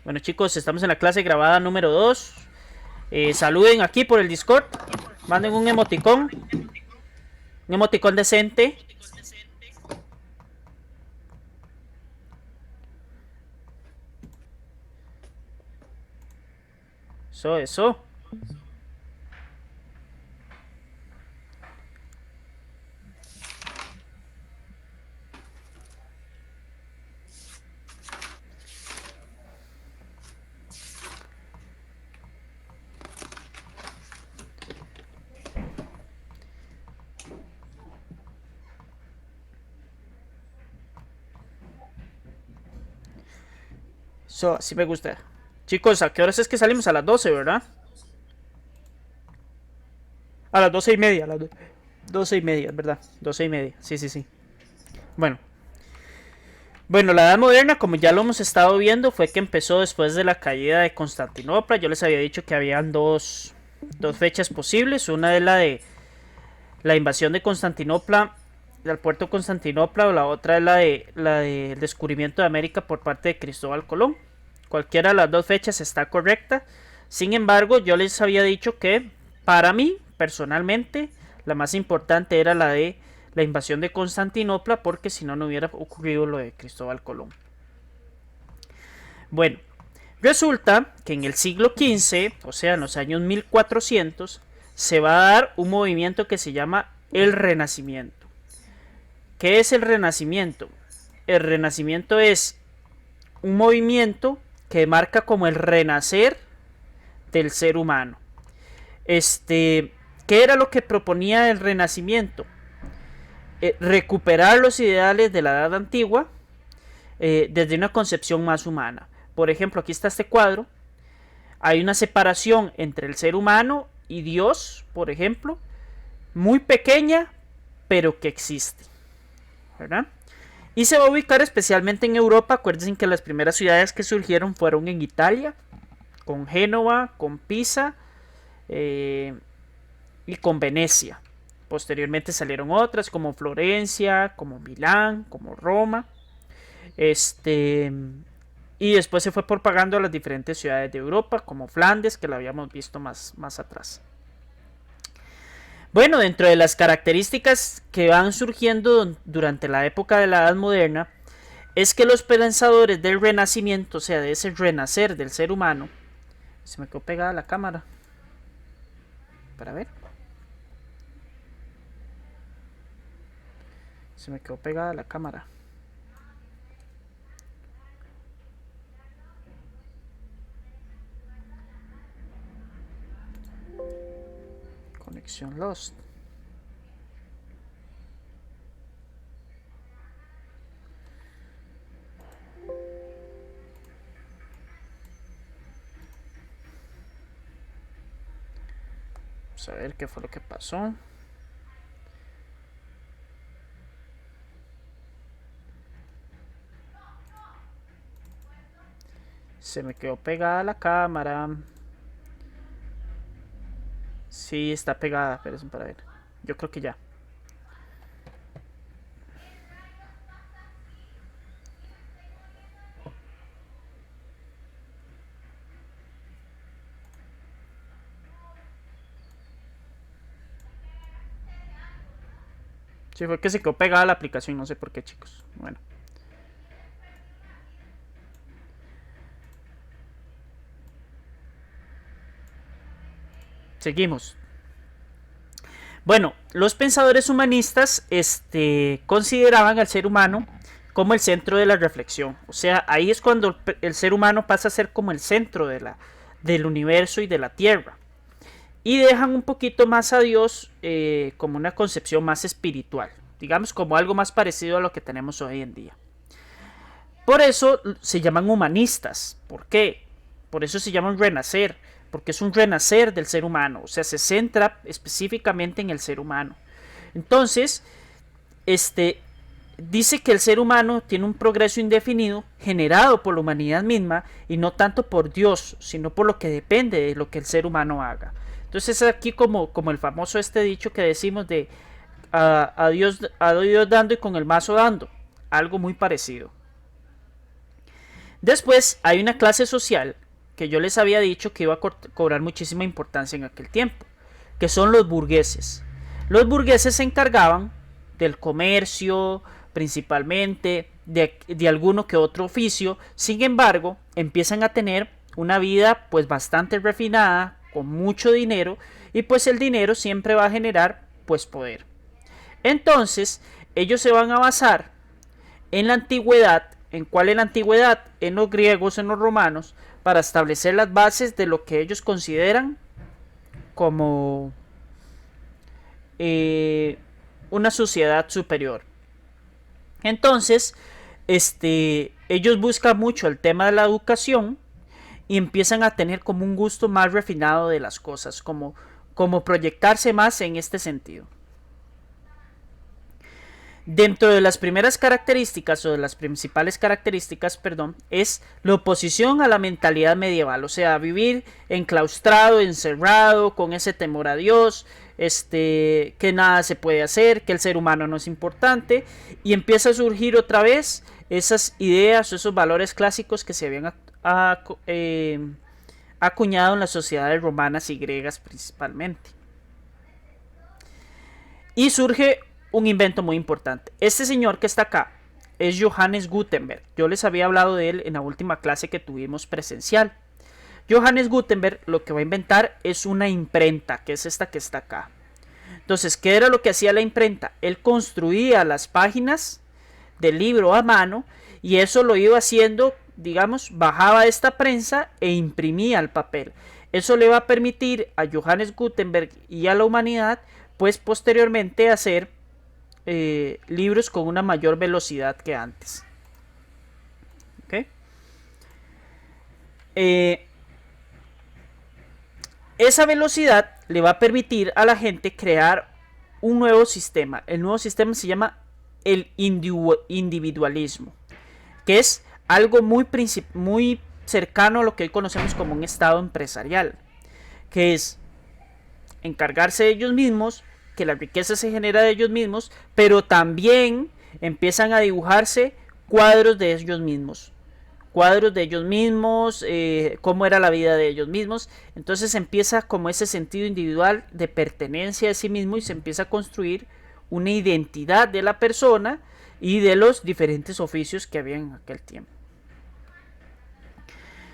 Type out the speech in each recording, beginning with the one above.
Bueno, chicos, estamos en la clase grabada número 2. Saluden aquí por el Discord. Manden un emoticón. Un emoticón decente. Eso. Eso, así me gusta. Chicos, ¿a qué horas es que salimos? A las 12, ¿verdad? A las 12:30. A las 12:30, ¿verdad? 12:30. Sí, sí, sí. Bueno. Bueno, la Edad Moderna, como ya lo hemos estado viendo, fue que empezó después de la caída de Constantinopla. Yo les había dicho que habían dos fechas posibles. Una es la de la invasión de Constantinopla, del puerto de Constantinopla, o la otra es la del descubrimiento de América por parte de Cristóbal Colón. Cualquiera de las dos fechas está correcta. Sin embargo, yo les había dicho que para mí, personalmente, la más importante era la de la invasión de Constantinopla, porque si no, no hubiera ocurrido lo de Cristóbal Colón. Bueno, resulta que en el siglo XV, o sea, en los años 1400, se va a dar un movimiento que se llama el Renacimiento. ¿Qué es el Renacimiento? El Renacimiento es un movimiento que marca como el renacer del ser humano. ¿Qué era lo que proponía el Renacimiento? Recuperar los ideales de la Edad Antigua desde una concepción más humana. Por ejemplo, aquí está este cuadro. Hay una separación entre el ser humano y Dios, por ejemplo, muy pequeña, pero que existe, ¿verdad? Y se va a ubicar especialmente en Europa. Acuérdense que las primeras ciudades que surgieron fueron en Italia, con Génova, con Pisa y con Venecia. Posteriormente salieron otras como Florencia, como Milán, como Roma. Y después se fue propagando a las diferentes ciudades de Europa, como Flandes, que lo habíamos visto más atrás. Bueno, dentro de las características que van surgiendo durante la época de la Edad Moderna, es que los pensadores del Renacimiento, o sea, de ese renacer del ser humano, se me quedó pegada la cámara, para ver, se me quedó pegada la cámara. Conexión lost. Vamos a ver qué fue lo que pasó. Se me quedó pegada la cámara. Sí, está pegada, pero es para ver. Yo creo que ya. Sí, fue que se quedó pegada la aplicación, no sé por qué, chicos. Bueno. Seguimos. Bueno, los pensadores humanistas consideraban al ser humano como el centro de la reflexión. O sea, ahí es cuando el ser humano pasa a ser como el centro del universo y de la Tierra. Y dejan un poquito más a Dios como una concepción más espiritual. Digamos como algo más parecido a lo que tenemos hoy en día. Por eso se llaman humanistas. ¿Por qué? Por eso se llaman renacer. Porque es un renacer del ser humano. O sea, se centra específicamente en el ser humano. Entonces, dice que el ser humano tiene un progreso indefinido generado por la humanidad misma y no tanto por Dios, sino por lo que depende de lo que el ser humano haga. Entonces es aquí como el famoso dicho que decimos de a Dios dando y con el mazo dando. Algo muy parecido. Después hay una clase social que yo les había dicho que iba a cobrar muchísima importancia en aquel tiempo, que son los burgueses. Los burgueses se encargaban del comercio principalmente, de alguno que otro oficio. Sin embargo, empiezan a tener una vida pues bastante refinada, con mucho dinero, y pues el dinero siempre va a generar pues poder. Entonces, ellos se van a basar en la antigüedad. ¿En cuál? En la antigüedad, en los griegos, en los romanos, para establecer las bases de lo que ellos consideran como una sociedad superior. Entonces, ellos buscan mucho el tema de la educación y empiezan a tener como un gusto más refinado de las cosas, como proyectarse más en este sentido. Dentro de las primeras características, o de las principales características, perdón, es la oposición a la mentalidad medieval, o sea, vivir enclaustrado, encerrado, con ese temor a Dios, que nada se puede hacer, que el ser humano no es importante, y empieza a surgir otra vez esas ideas, esos valores clásicos que se habían acuñado en las sociedades romanas y griegas principalmente. Y surge un invento muy importante. Este señor que está acá es Johannes Gutenberg. Yo les había hablado de él en la última clase que tuvimos presencial. Johannes Gutenberg lo que va a inventar es una imprenta, que es esta que está acá. Entonces, ¿qué era lo que hacía la imprenta? Él construía las páginas del libro a mano y eso lo iba haciendo, digamos, bajaba esta prensa e imprimía el papel. Eso le va a permitir a Johannes Gutenberg y a la humanidad, pues posteriormente hacer libros con una mayor velocidad que antes. ¿Okay? Esa velocidad le va a permitir a la gente crear un nuevo sistema. El nuevo sistema se llama el individualismo, que es algo muy cercano a lo que hoy conocemos como un estado empresarial, que es encargarse de ellos mismos, que la riqueza se genera de ellos mismos, pero también empiezan a dibujarse cuadros de ellos mismos. Cuadros de ellos mismos, cómo era la vida de ellos mismos. Entonces empieza como ese sentido individual de pertenencia a sí mismo y se empieza a construir una identidad de la persona y de los diferentes oficios que había en aquel tiempo.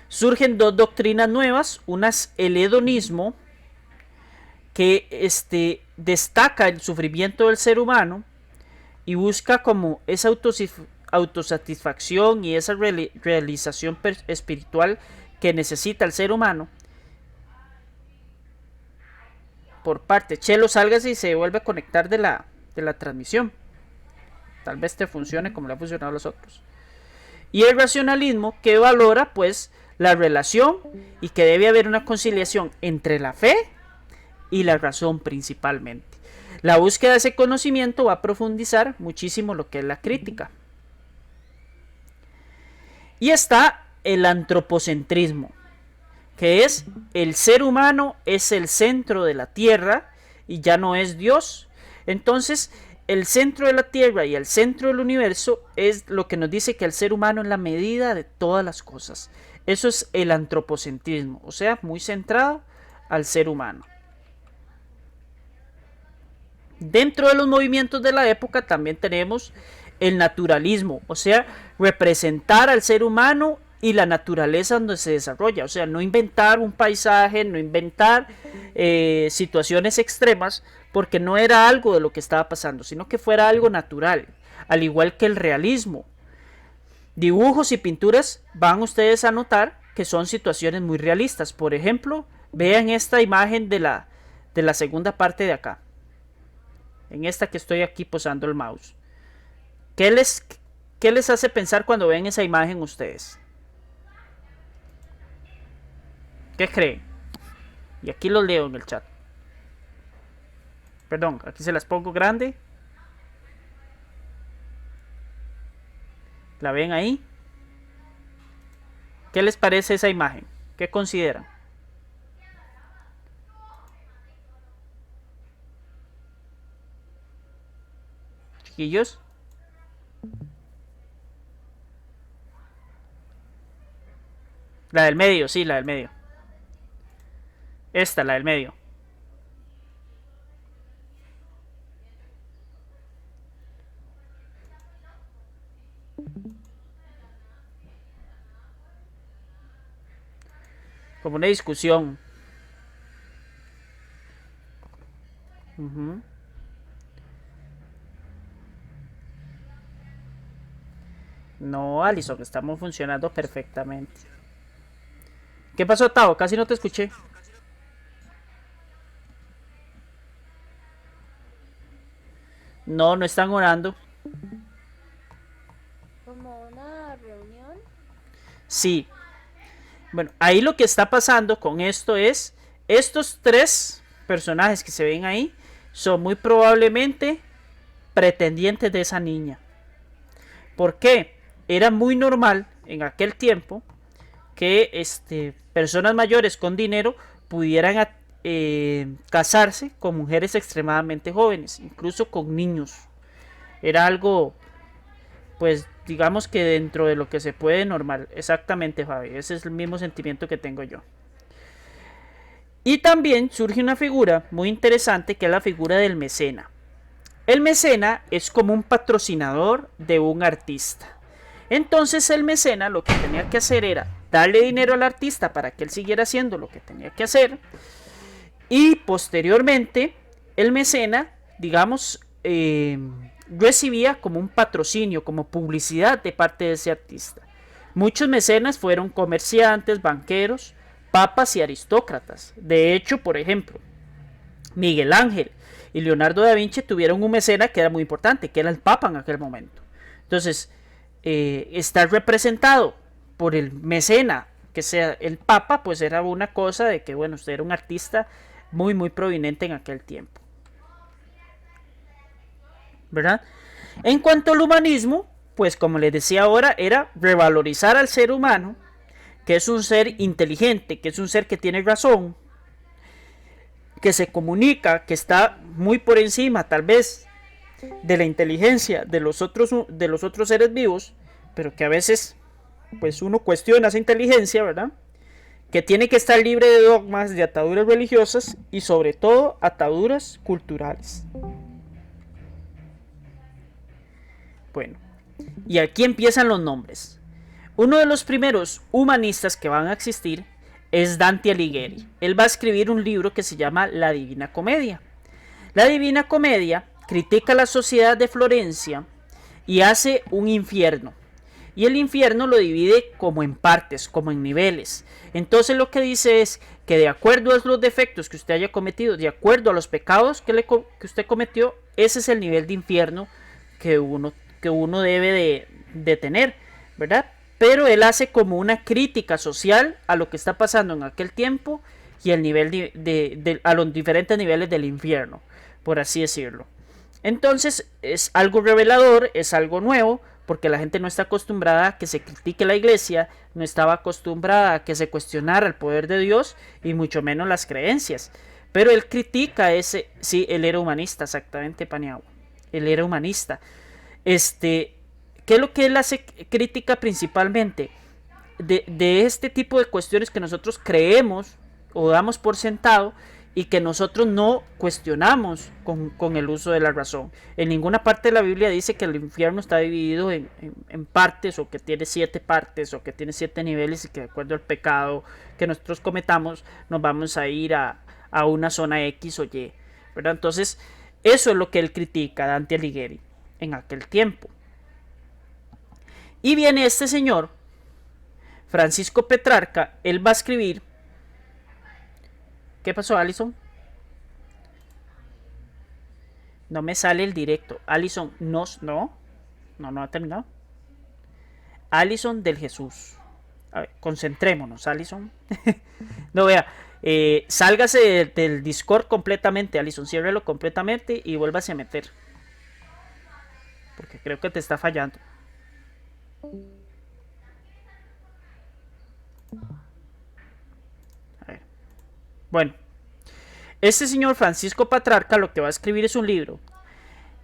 Surgen dos doctrinas nuevas, una es el hedonismo, que destaca el sufrimiento del ser humano y busca como esa autosatisfacción y esa realización espiritual que necesita el ser humano. Por parte, Chelo, sálgase y se vuelve a conectar de la transmisión. Tal vez te funcione como le ha funcionado a los otros. Y el racionalismo, que valora pues la relación y que debe haber una conciliación entre la fe y la razón principalmente. La búsqueda de ese conocimiento va a profundizar muchísimo lo que es la crítica. Y está el antropocentrismo, que es el ser humano es el centro de la tierra y ya no es Dios. Entonces, el centro de la tierra y el centro del universo es lo que nos dice que el ser humano es la medida de todas las cosas. Eso es el antropocentrismo, o sea, muy centrado al ser humano. Dentro de los movimientos de la época también tenemos el naturalismo, o sea, representar al ser humano y la naturaleza donde se desarrolla, o sea, no inventar un paisaje, no inventar situaciones extremas, porque no era algo de lo que estaba pasando, sino que fuera algo natural, al igual que el realismo. Dibujos y pinturas van ustedes a notar que son situaciones muy realistas. Por ejemplo, vean esta imagen de la segunda parte de acá, en esta que estoy aquí posando el mouse. ¿Qué les hace pensar cuando ven esa imagen ustedes? ¿Qué creen? Y aquí los leo en el chat. Perdón, aquí se las pongo grande. ¿La ven ahí? ¿Qué les parece esa imagen? ¿Qué consideran? Chiquillos. La del medio, sí, la del medio. Esta, la del medio. Como una discusión. Ujú. No, Alison, estamos funcionando perfectamente. ¿Qué pasó, Tao? Casi no te escuché. No, no están orando. Como una reunión. Sí. Bueno, ahí lo que está pasando con esto es, estos tres personajes que se ven ahí son muy probablemente pretendientes de esa niña. ¿Por qué? Era muy normal en aquel tiempo que personas mayores con dinero pudieran casarse con mujeres extremadamente jóvenes, incluso con niños. Era algo, pues digamos que dentro de lo que se puede normal. Exactamente, Fabi. Ese es el mismo sentimiento que tengo yo. Y también surge una figura muy interesante que es la figura del mecena. El mecena es como un patrocinador de un artista. Entonces el mecena lo que tenía que hacer era darle dinero al artista para que él siguiera haciendo lo que tenía que hacer. Y posteriormente el mecena, digamos, recibía como un patrocinio, como publicidad de parte de ese artista. Muchos mecenas fueron comerciantes, banqueros, papas y aristócratas. De hecho, por ejemplo, Miguel Ángel y Leonardo da Vinci tuvieron un mecena que era muy importante, que era el Papa en aquel momento. Entonces, estar representado por el mecena, que sea el Papa, pues era una cosa de que, bueno, usted era un artista muy, muy prominente en aquel tiempo. ¿Verdad? En cuanto al humanismo, pues como les decía ahora, era revalorizar al ser humano, que es un ser inteligente, que es un ser que tiene razón, que se comunica, que está muy por encima tal vez de la inteligencia de los otros seres vivos, pero que a veces pues uno cuestiona esa inteligencia, ¿verdad? Que tiene que estar libre de dogmas, de ataduras religiosas y sobre todo ataduras culturales. Bueno, y aquí empiezan los nombres. Uno de los primeros humanistas que van a existir es Dante Alighieri. Él va a escribir un libro que se llama La Divina Comedia. La Divina Comedia critica la sociedad de Florencia y hace un infierno. Y el infierno lo divide como en partes, como en niveles. Entonces lo que dice es que de acuerdo a los defectos que usted haya cometido, de acuerdo a los pecados que usted cometió, ese es el nivel de infierno que uno debe de tener, ¿verdad? Pero él hace como una crítica social a lo que está pasando en aquel tiempo y el nivel a los diferentes niveles del infierno, por así decirlo. Entonces es algo revelador, es algo nuevo, porque la gente no está acostumbrada a que se critique la iglesia, no estaba acostumbrada a que se cuestionara el poder de Dios y mucho menos las creencias. Pero él critica ese, sí, él era humanista, exactamente, Paniagua. Él era humanista. ¿Qué es lo que él hace crítica principalmente? De este tipo de cuestiones que nosotros creemos o damos por sentado y que nosotros no cuestionamos con el uso de la razón. En ninguna parte de la Biblia dice que el infierno está dividido en partes o que tiene 7 partes o que tiene 7 niveles y que de acuerdo al pecado que nosotros cometamos nos vamos a ir a una zona X o Y. ¿Verdad? Entonces, eso es lo que él critica, Dante Alighieri, en aquel tiempo. Y viene este señor, Francisco Petrarca, él va a escribir. ¿Qué pasó, Alison? No me sale el directo. Alison, no ha terminado. Alison del Jesús. A ver, concentrémonos, Alison. No, vea, sálgase del Discord completamente, Alison. Ciérrelo completamente y vuélvase a meter. Porque creo que te está fallando. A ver. Bueno, este señor Francisco Petrarca lo que va a escribir es un libro.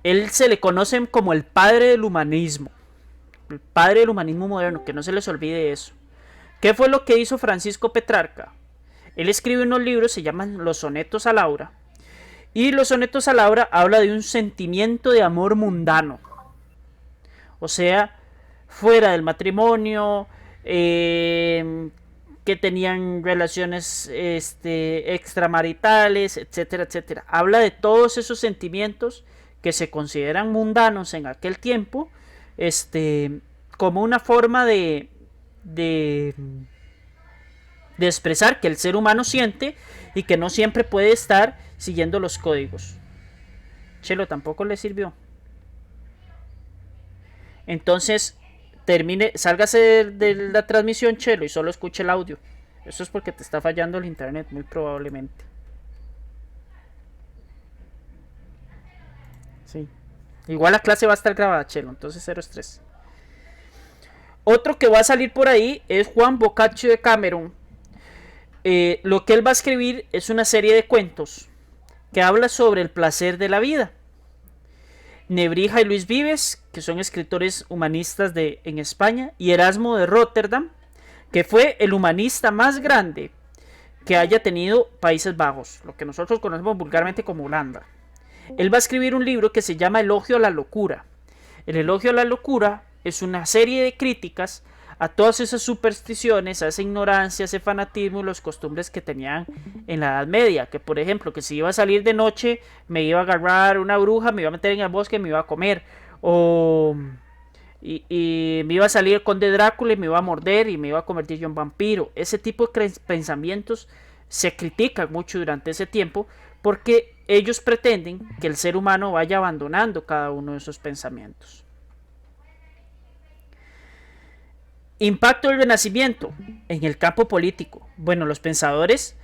Él se le conoce como el padre del humanismo. El padre del humanismo moderno, que no se les olvide eso. ¿Qué fue lo que hizo Francisco Petrarca? Él escribe unos libros, se llaman Los Sonetos a Laura. Y los Sonetos a Laura habla de un sentimiento de amor mundano. O sea, fuera del matrimonio, que tenían relaciones extramaritales, etcétera, etcétera. Habla de todos esos sentimientos que se consideran mundanos en aquel tiempo, como una forma de expresar que el ser humano siente y que no siempre puede estar siguiendo los códigos. Chelo tampoco le sirvió. Entonces, sálgase de la transmisión, Chelo, y solo escuche el audio. Eso es porque te está fallando el internet, muy probablemente. Sí. Igual la clase va a estar grabada, Chelo, entonces cero estrés. Otro que va a salir por ahí es Juan Boccaccio de Cameron. Lo que él va a escribir es una serie de cuentos que habla sobre el placer de la vida. Nebrija y Luis Vives, que son escritores humanistas en España, y Erasmo de Rotterdam, que fue el humanista más grande que haya tenido Países Bajos, lo que nosotros conocemos vulgarmente como Holanda. Él va a escribir un libro que se llama Elogio a la Locura. El Elogio a la Locura es una serie de críticas a todas esas supersticiones, a esa ignorancia, a ese fanatismo y las costumbres que tenían en la Edad Media. Que por ejemplo, que si iba a salir de noche, me iba a agarrar una bruja, me iba a meter en el bosque y me iba a comer. Y me iba a salir el conde Drácula y me iba a morder y me iba a convertir yo en vampiro. Ese tipo de pensamientos se critican mucho durante ese tiempo porque ellos pretenden que el ser humano vaya abandonando cada uno de esos pensamientos. Impacto del Renacimiento en el campo político. Bueno, los pensadores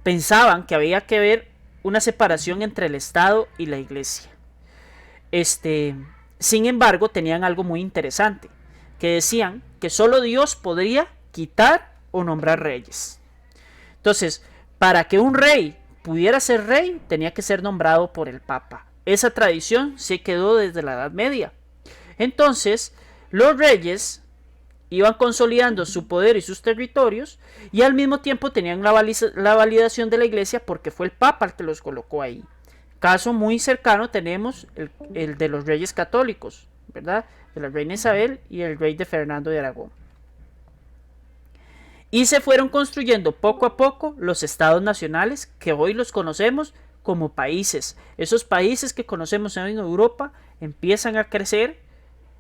pensaban que había que ver una separación entre el Estado y la Iglesia. Sin embargo, tenían algo muy interesante, que decían que solo Dios podría quitar o nombrar reyes. Entonces, para que un rey pudiera ser rey, tenía que ser nombrado por el Papa. Esa tradición se quedó desde la Edad Media. Entonces, los reyes iban consolidando su poder y sus territorios y al mismo tiempo tenían la validación de la Iglesia porque fue el Papa el que los colocó ahí. Caso muy cercano tenemos el de los reyes católicos, ¿verdad? De la reina Isabel y el rey de Fernando de Aragón. Y se fueron construyendo poco a poco los estados nacionales que hoy los conocemos como países. Esos países que conocemos en Europa empiezan a crecer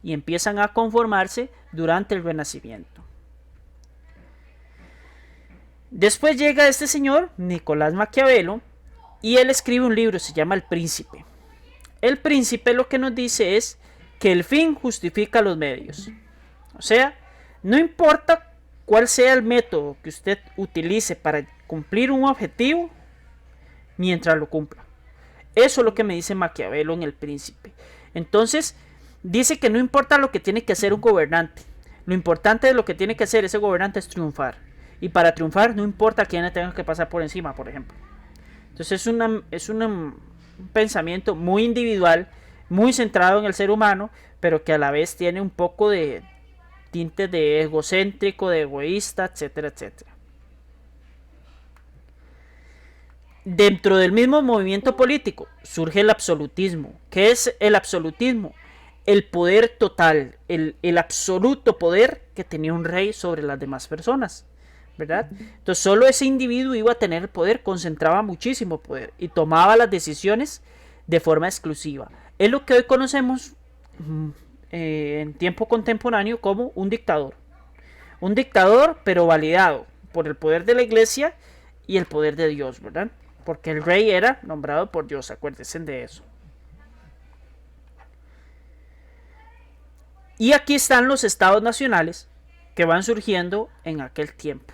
y empiezan a conformarse durante el Renacimiento. Después llega este señor, Nicolás Maquiavelo, y él escribe un libro, se llama El Príncipe. El Príncipe lo que nos dice es que el fin justifica los medios. O sea, no importa cuál sea el método que usted utilice para cumplir un objetivo, mientras lo cumpla. Eso es lo que me dice Maquiavelo en El Príncipe. Entonces, dice que no importa lo que tiene que hacer un gobernante. Lo importante de lo que tiene que hacer ese gobernante es triunfar. Y para triunfar no importa quién le tenga que pasar por encima, por ejemplo. Entonces es un pensamiento muy individual, muy centrado en el ser humano, pero que a la vez tiene un poco de tinte de egocéntrico, de egoísta, etcétera, etcétera. Dentro del mismo movimiento político surge el absolutismo. ¿Qué es el absolutismo? El poder total, el absoluto poder que tenía un rey sobre las demás personas, ¿verdad? Entonces solo ese individuo iba a tener poder, concentraba muchísimo poder y tomaba las decisiones de forma exclusiva. Es lo que hoy conocemos en tiempo contemporáneo como un dictador. Un dictador, pero validado por el poder de la Iglesia y el poder de Dios, ¿verdad? Porque el rey era nombrado por Dios, acuérdense de eso. Y aquí están los estados nacionales que van surgiendo en aquel tiempo.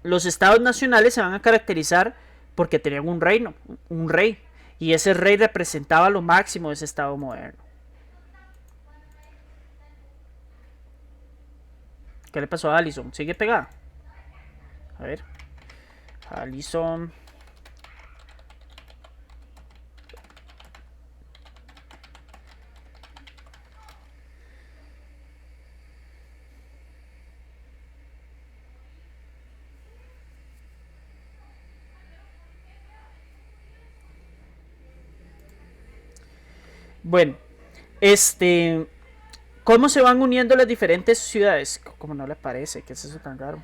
Los estados nacionales se van a caracterizar porque tenían un reino, un rey. Y ese rey representaba lo máximo de ese estado moderno. ¿Qué le pasó a Allison? ¿Sigue pegada? A ver. Allison. Bueno, este, ¿cómo se van uniendo las diferentes ciudades? Como no le parece, ¿qué es eso tan raro?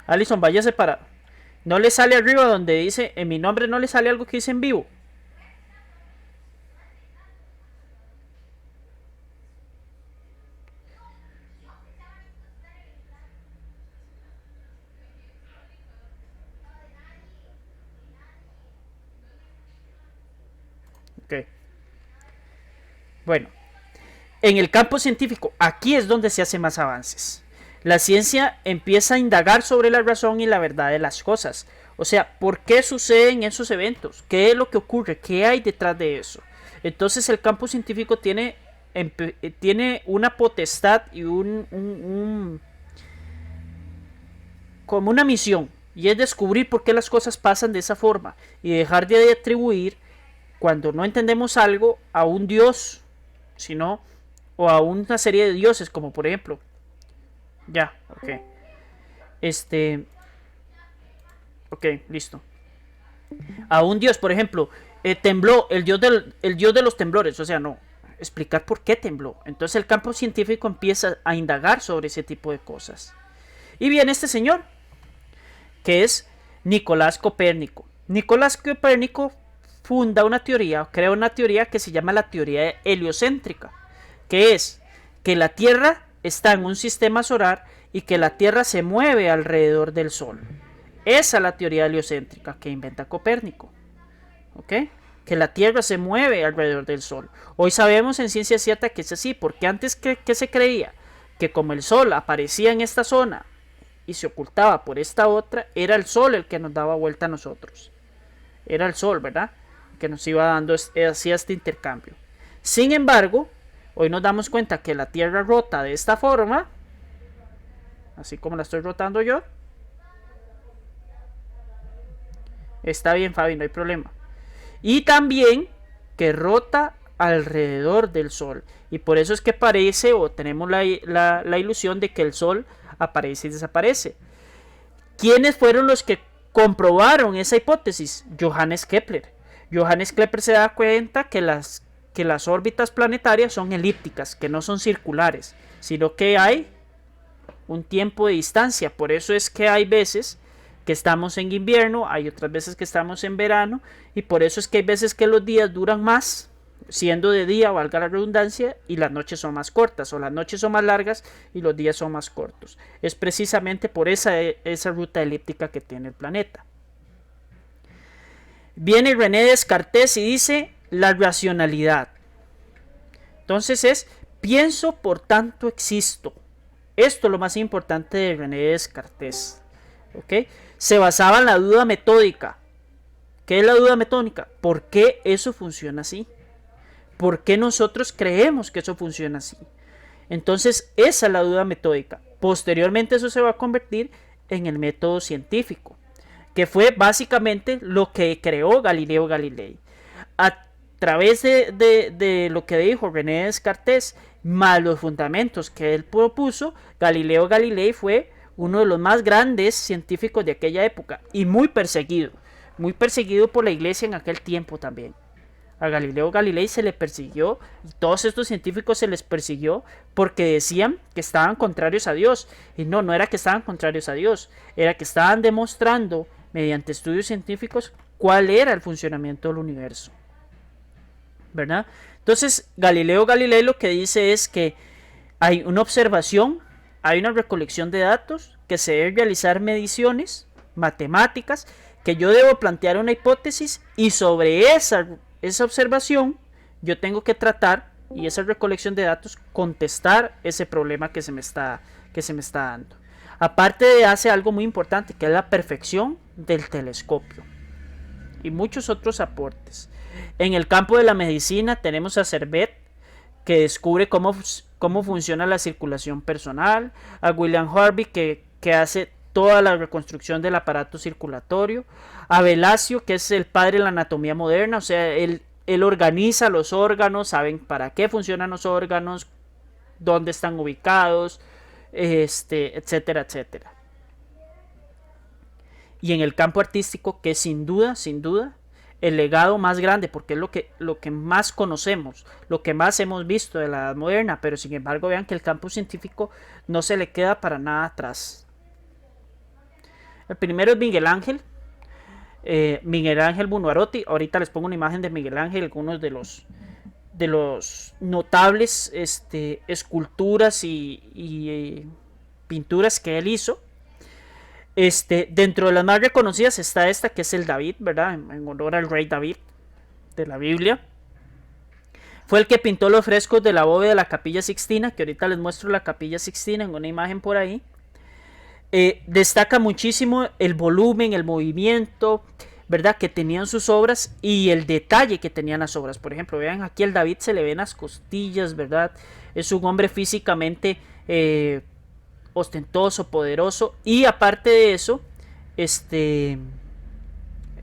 Alison, váyase para... No le sale arriba donde dice, en mi nombre no le sale algo que dice en vivo. Ok. Bueno, en el campo científico, aquí es donde se hacen más avances. La ciencia empieza a indagar sobre la razón y la verdad de las cosas. O sea, ¿por qué suceden esos eventos? ¿Qué es lo que ocurre? ¿Qué hay detrás de eso? Entonces el campo científico tiene una potestad y como una misión. Y es descubrir por qué las cosas pasan de esa forma. Y dejar de atribuir, cuando no entendemos algo, a un dios, sino o a una serie de dioses, como por ejemplo, ya, ok, este, ok, listo, a un dios, por ejemplo, tembló, el dios de los temblores, o sea, no, explicar por qué tembló. Entonces el campo científico empieza a indagar sobre ese tipo de cosas. Y viene este señor, que es Nicolás Copérnico. Nicolás Copérnico funda una teoría, crea una teoría que se llama la teoría heliocéntrica, que es que la Tierra está en un sistema solar y que la Tierra se mueve alrededor del Sol. Esa es la teoría heliocéntrica que inventa Copérnico. ¿Ok? Que la Tierra se mueve alrededor del Sol. Hoy sabemos en ciencia cierta que es así, porque antes que se creía que como el Sol aparecía en esta zona y se ocultaba por esta otra, era el Sol el que nos daba vuelta a nosotros. Era el Sol, ¿verdad? Que nos iba dando hacía este intercambio. Sin embargo, hoy nos damos cuenta que la Tierra rota de esta forma, así como la estoy rotando yo. Está bien, Fabi, no hay problema. Y también que rota alrededor del Sol. Y por eso es que parece o tenemos la ilusión de que el Sol aparece y desaparece. ¿Quiénes fueron los que comprobaron esa hipótesis? Johannes Kepler. Johannes Kepler se da cuenta que las órbitas planetarias son elípticas, que no son circulares, sino que hay un tiempo de distancia. Por eso es que hay veces que estamos en invierno, hay otras veces que estamos en verano, y por eso es que hay veces que los días duran más, siendo de día, valga la redundancia, y las noches son más cortas, o las noches son más largas y los días son más cortos. Es precisamente por esa ruta elíptica que tiene el planeta. Viene René Descartes y dice la racionalidad. Entonces es, pienso, por tanto existo. Esto es lo más importante de René Descartes. ¿Okay? Se basaba en la duda metódica. ¿Qué es la duda metódica? ¿Por qué eso funciona así? ¿Por qué nosotros creemos que eso funciona así? Entonces, esa es la duda metódica. Posteriormente eso se va a convertir en el método científico, que fue básicamente lo que creó Galileo Galilei. A través de lo que dijo René Descartes, más los fundamentos que él propuso, Galileo Galilei fue uno de los más grandes científicos de aquella época y muy perseguido por la iglesia en aquel tiempo también. A Galileo Galilei se le persiguió, y todos estos científicos se les persiguió porque decían que estaban contrarios a Dios. Y no era que estaban contrarios a Dios, era que estaban demostrando mediante estudios científicos cuál era el funcionamiento del universo, ¿verdad? Entonces Galileo Galilei lo que dice es que hay una observación, hay una recolección de datos, que se deben realizar mediciones matemáticas, que yo debo plantear una hipótesis y sobre esa observación yo tengo que tratar, y esa recolección de datos, contestar ese problema que se me está dando. Aparte hace algo muy importante, que es la perfección del telescopio y muchos otros aportes. En el campo de la medicina tenemos a Servet, que descubre cómo funciona la circulación personal, a William Harvey, que hace toda la reconstrucción del aparato circulatorio, a Velasio, que es el padre de la anatomía moderna, o sea, él organiza los órganos, saben para qué funcionan los órganos, dónde están ubicados, etcétera, etcétera. y en el campo artístico, que sin duda, sin duda, el legado más grande, porque es lo que más conocemos, lo que más hemos visto de la Edad Moderna, pero sin embargo vean que el campo científico no se le queda para nada atrás. El primero es Miguel Ángel Buonarroti. Ahorita les pongo una imagen de Miguel Ángel, algunos de los notables esculturas y pinturas que él hizo. Dentro de las más reconocidas está esta, que es el David, ¿verdad? En honor al rey David de la Biblia. Fue el que pintó los frescos de la bóveda de la Capilla Sixtina, que ahorita les muestro la Capilla Sixtina en una imagen por ahí. Destaca muchísimo el volumen, el movimiento, ¿verdad? Que tenían sus obras y el detalle que tenían las obras. Por ejemplo, vean aquí el David se le ven las costillas, ¿verdad? Es un hombre físicamente ostentoso, poderoso, y aparte de eso,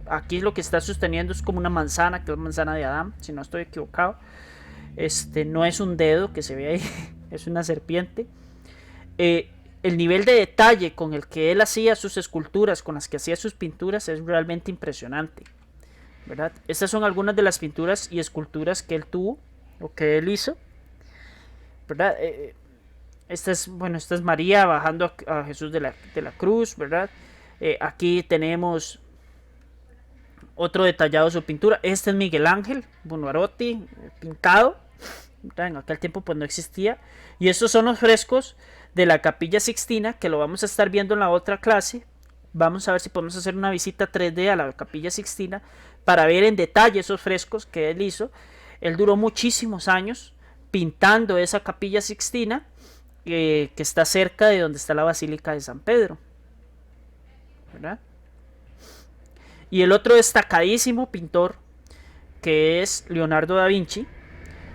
aquí lo que está sosteniendo es como una manzana, que es la manzana de Adán, si no estoy equivocado. No es un dedo que se ve ahí, es una serpiente. El nivel de detalle con el que él hacía sus esculturas, con las que hacía sus pinturas, es realmente impresionante, ¿verdad? Estas son algunas de las pinturas y esculturas que él tuvo, o que él hizo, ¿verdad? Esta es María bajando a Jesús de la cruz, ¿verdad? Aquí tenemos otro detallado de su pintura. Este es Miguel Ángel Buonarroti, pintado, ¿verdad? En aquel tiempo pues no existía. Y estos son los frescos de la Capilla Sixtina, que lo vamos a estar viendo en la otra clase. Vamos a ver si podemos hacer una visita 3D a la Capilla Sixtina para ver en detalle esos frescos que él hizo. Él duró muchísimos años pintando esa Capilla Sixtina, que está cerca de donde está la Basílica de San Pedro, ¿verdad? Y el otro destacadísimo pintor, que es Leonardo da Vinci.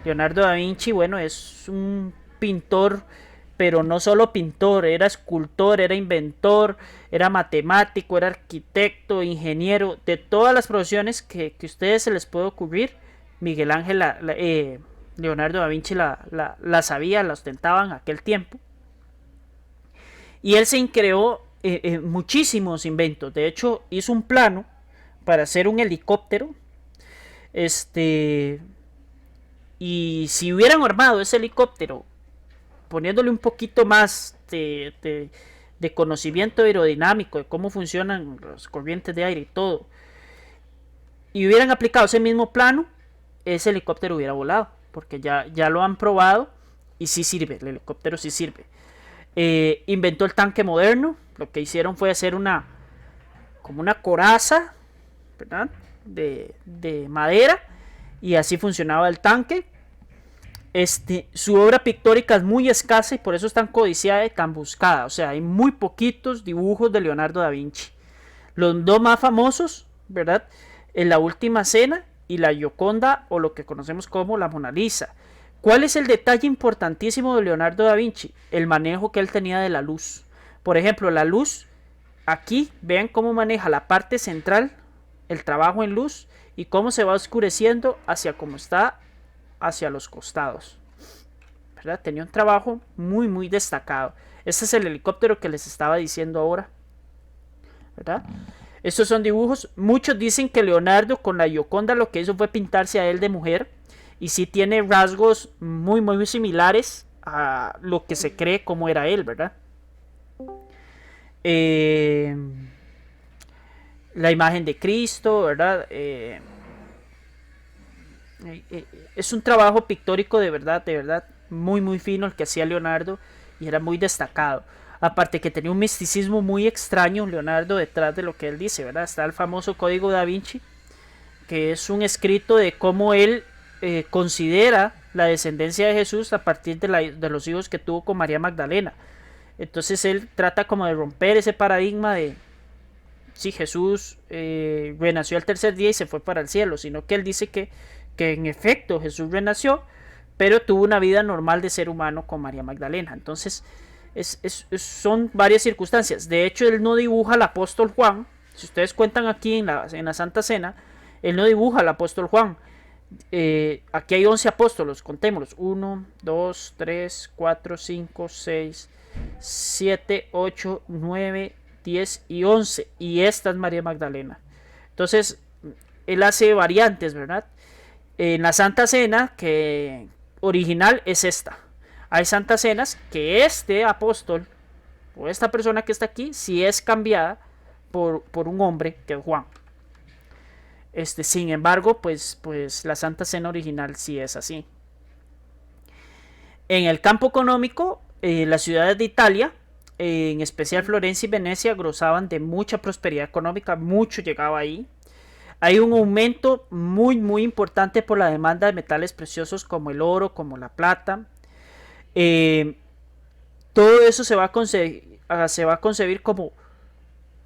Leonardo da Vinci, bueno, es un pintor, pero no solo pintor, era escultor, era inventor, era matemático, era arquitecto, ingeniero, de todas las profesiones que a ustedes se les puede ocurrir. Miguel Ángel, Leonardo da Vinci la sabía, la ostentaba en aquel tiempo. Y él se creó muchísimos inventos. De hecho, hizo un plano para hacer un helicóptero. Y si hubieran armado ese helicóptero poniéndole un poquito más de conocimiento aerodinámico, de cómo funcionan las corrientes de aire y todo, y hubieran aplicado ese mismo plano, ese helicóptero hubiera volado, porque ya lo han probado y sí sirve, el helicóptero sí sirve. Inventó el tanque moderno. Lo que hicieron fue hacer como una coraza, ¿verdad? De madera, y así funcionaba el tanque. Su obra pictórica es muy escasa y por eso es tan codiciada y tan buscada. O sea, hay muy poquitos dibujos de Leonardo da Vinci. Los dos más famosos, ¿verdad? En La Última Cena y la Gioconda, o lo que conocemos como la Mona Lisa. ¿Cuál es el detalle importantísimo de Leonardo da Vinci? El manejo que él tenía de la luz. Por ejemplo, la luz, aquí vean cómo maneja la parte central, el trabajo en luz, y cómo se va oscureciendo hacia cómo está hacia los costados, ¿verdad? Tenía un trabajo muy muy destacado. Este es el helicóptero que les estaba diciendo ahora, ¿verdad? Estos son dibujos. Muchos dicen que Leonardo con la Gioconda lo que hizo fue pintarse a él de mujer, y sí tiene rasgos muy muy similares a lo que se cree como era él, ¿verdad? La imagen de Cristo, ¿verdad? Es un trabajo pictórico de verdad muy muy fino el que hacía Leonardo, y era muy destacado. Aparte que tenía un misticismo muy extraño Leonardo detrás de lo que él dice, ¿verdad? Está el famoso Código da Vinci, que es un escrito de cómo él considera la descendencia de Jesús a partir de los hijos que tuvo con María Magdalena. Entonces él trata como de romper ese paradigma de si Jesús renació al tercer día y se fue para el cielo, sino que él dice que en efecto Jesús renació, pero tuvo una vida normal de ser humano con María Magdalena. Entonces son varias circunstancias. De hecho, él no dibuja al apóstol Juan. Si ustedes cuentan aquí en la Santa Cena, él no dibuja al apóstol Juan. Aquí hay 11 apóstolos, contémoslos: 1, 2, 3, 4, 5, 6, 7, 8, 9, 10 y 11. Y esta es María Magdalena. Entonces, él hace variantes, ¿verdad? En la Santa Cena, que original es esta. Hay Santas Cenas que este apóstol o esta persona que está aquí, si es cambiada por un hombre que es Juan. Sin embargo, pues la Santa Cena original sí es así. En el campo económico, las ciudades de Italia, en especial Florencia y Venecia, gozaban de mucha prosperidad económica, mucho llegaba ahí. Hay un aumento muy importante por la demanda de metales preciosos como el oro, como la plata. Todo eso se va a concebir como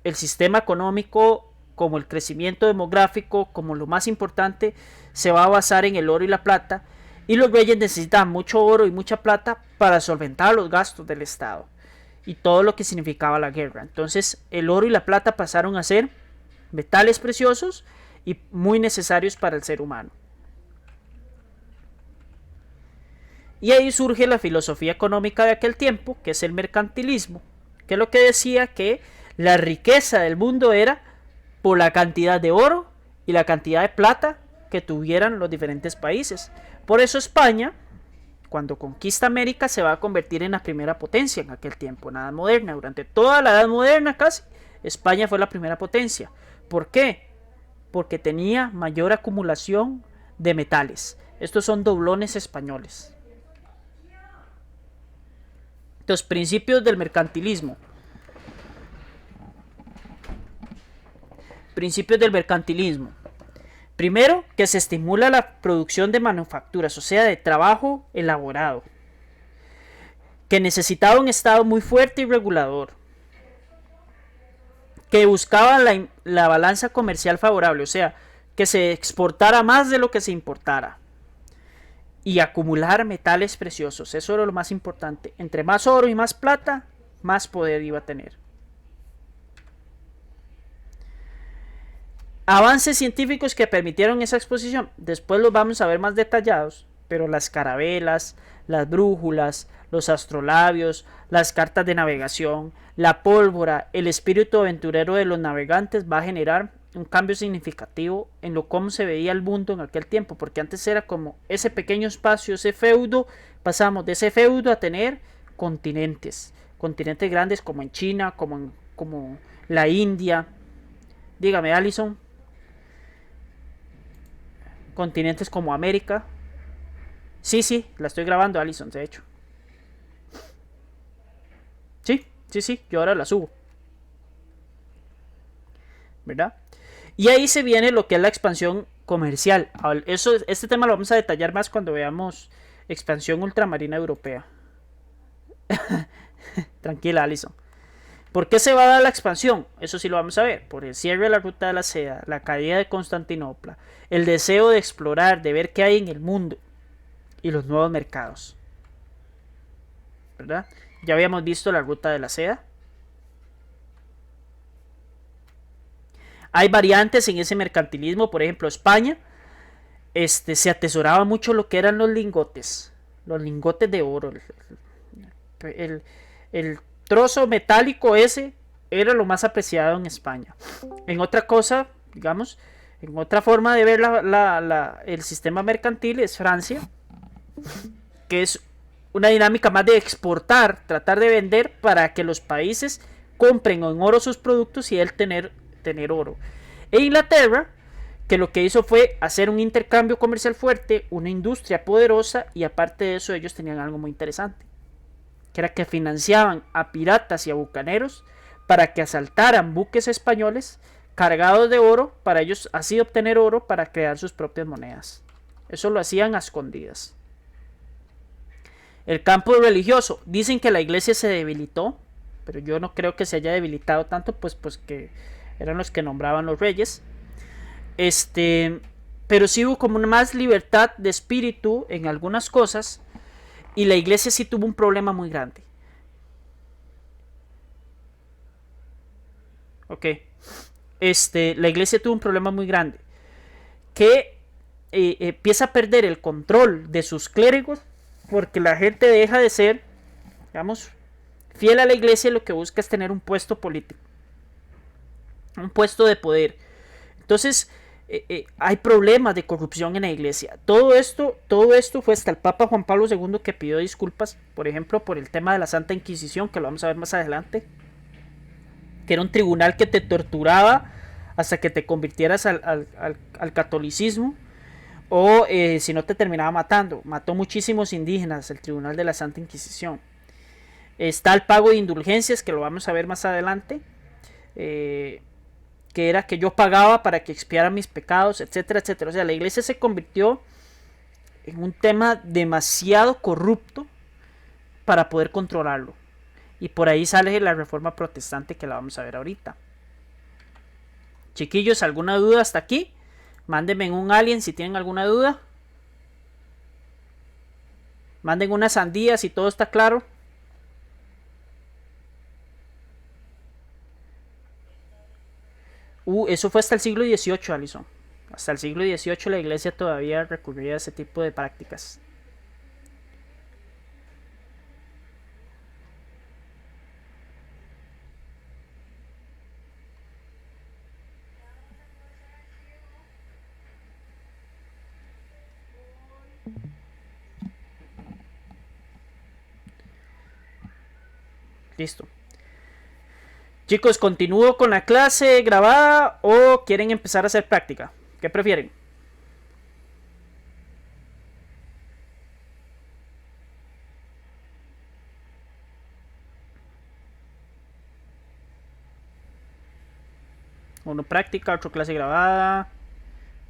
el sistema económico, como el crecimiento demográfico, como lo más importante, se va a basar en el oro y la plata. Y los reyes necesitan mucho oro y mucha plata para solventar los gastos del Estado y todo lo que significaba la guerra. Entonces el oro y la plata pasaron a ser metales preciosos y muy necesarios para el ser humano. Y ahí surge la filosofía económica de aquel tiempo, que es el mercantilismo, que es lo que decía que la riqueza del mundo era por la cantidad de oro y la cantidad de plata que tuvieran los diferentes países. Por eso España, cuando conquista América, se va a convertir en la primera potencia en aquel tiempo, en la Edad Moderna. Durante toda la Edad Moderna casi, España fue la primera potencia. ¿Por qué? Porque tenía mayor acumulación de metales. Estos son doblones españoles. Entonces, principios del mercantilismo. Principios del mercantilismo. Primero, que se estimula la producción de manufacturas, o sea, de trabajo elaborado. Que necesitaba un Estado muy fuerte y regulador. Que buscaba la balanza comercial favorable, o sea, que se exportara más de lo que se importara. Y acumular metales preciosos, eso era lo más importante. Entre más oro y más plata, más poder iba a tener. Avances científicos que permitieron esa exposición, después los vamos a ver más detallados, pero las carabelas, las brújulas, los astrolabios, las cartas de navegación, la pólvora, el espíritu aventurero de los navegantes va a generar un cambio significativo en lo cómo se veía el mundo en aquel tiempo, porque antes era como ese pequeño espacio, ese feudo, pasamos de ese feudo a tener continentes grandes como en China, como la India. Dígame, Alison. Continentes como América. Sí, la estoy grabando, Alison, de hecho. Sí, yo ahora la subo. ¿Verdad? Y ahí se viene lo que es la expansión comercial. Este tema lo vamos a detallar más cuando veamos expansión ultramarina europea. Tranquila, Alison. ¿Por qué se va a dar la expansión? Eso sí lo vamos a ver. Por el cierre de la ruta de la seda, la caída de Constantinopla, el deseo de explorar, de ver qué hay en el mundo y los nuevos mercados. ¿Verdad? Ya habíamos visto la ruta de la seda. Hay variantes en ese mercantilismo. Por ejemplo, España se atesoraba mucho lo que eran los lingotes de oro. El trozo metálico ese era lo más apreciado en España. En otra cosa, digamos, en otra forma de ver el sistema mercantil es Francia, que es una dinámica más de exportar, tratar de vender para que los países compren en oro sus productos y él tener oro. E Inglaterra, que lo que hizo fue hacer un intercambio comercial fuerte, una industria poderosa, y aparte de eso ellos tenían algo muy interesante, que era que financiaban a piratas y a bucaneros para que asaltaran buques españoles cargados de oro, para ellos así obtener oro para crear sus propias monedas. Eso lo hacían a escondidas. El campo religioso, dicen que la iglesia se debilitó, pero yo no creo que se haya debilitado tanto, pues que eran los que nombraban los reyes. Pero sí hubo como más libertad de espíritu en algunas cosas, y la iglesia sí tuvo un problema muy grande. Ok. La iglesia tuvo un problema muy grande, que empieza a perder el control de sus clérigos, porque la gente deja de ser, digamos, fiel a la iglesia y lo que busca es tener un puesto político. un puesto de poder. Entonces, hay problemas de corrupción en la iglesia. Todo esto fue hasta el Papa Juan Pablo II que pidió disculpas, por ejemplo, por el tema de la Santa Inquisición, que lo vamos a ver más adelante, que era un tribunal que te torturaba hasta que te convirtieras al catolicismo, o si no te terminaba matando. Mató muchísimos indígenas el tribunal de la Santa Inquisición. Está el pago de indulgencias, que lo vamos a ver más adelante, que era que yo pagaba para que expiara mis pecados, etcétera, etcétera. O sea, la iglesia se convirtió en un tema demasiado corrupto para poder controlarlo. Y por ahí sale la reforma protestante, que la vamos a ver ahorita. Chiquillos, ¿alguna duda hasta aquí? Mándenme en un alien si tienen alguna duda. Manden una sandía si todo está claro. Eso fue hasta el siglo XVIII, Alison. Hasta el siglo XVIII la iglesia todavía recurría a ese tipo de prácticas. Listo. Chicos, ¿continúo con la clase grabada o quieren empezar a hacer práctica? ¿Qué prefieren? Uno práctica, otro clase grabada.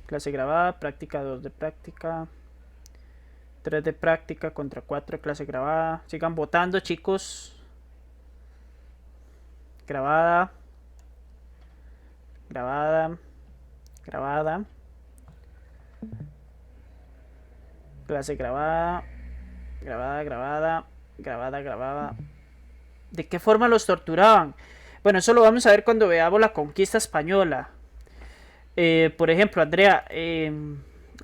Clase grabada, práctica 2 de práctica. 3 de práctica contra 4 de clase grabada. Sigan votando, chicos. Grabada. Grabada. Grabada. Clase grabada. Grabada, grabada. Grabada, grabada. ¿De qué forma los torturaban? Bueno, eso lo vamos a ver cuando veamos la conquista española. Por ejemplo, Andrea,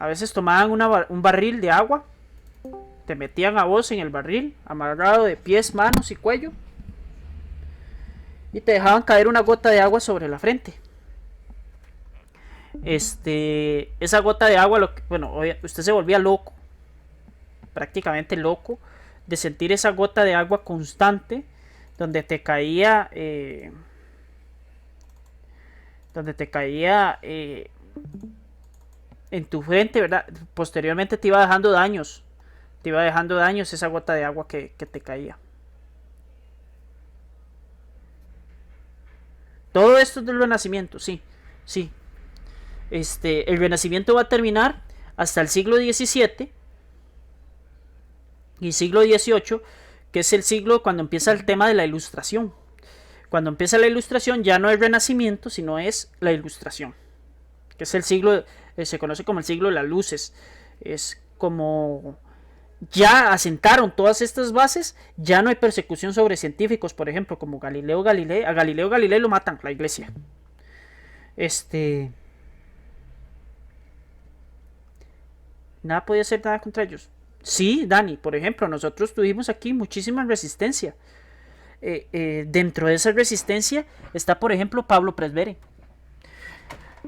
a veces tomaban un barril de agua, te metían a vos en el barril, amarrado de pies, manos y cuello, y te dejaban caer una gota de agua sobre la frente. Esa gota de agua, bueno, usted se volvía loco, prácticamente loco, de sentir esa gota de agua constante, donde te caía, en tu frente, ¿verdad? Posteriormente te iba dejando daños. Te iba dejando daños esa gota de agua que te caía. Todo esto es del Renacimiento, sí. Sí. El Renacimiento va a terminar hasta el siglo XVII y siglo XVIII, que es el siglo cuando empieza el tema de la Ilustración. Cuando empieza la Ilustración ya no es Renacimiento, sino es la Ilustración, que es el siglo, se conoce como el siglo de las luces. Es como ya asentaron todas estas bases, ya no hay persecución sobre científicos, por ejemplo, como Galileo Galilei. A Galileo Galilei lo matan la iglesia. Nada podía hacer nada contra ellos. Sí, Dani, por ejemplo, nosotros tuvimos aquí muchísima resistencia. Dentro de esa resistencia está, por ejemplo, Pablo Presbere.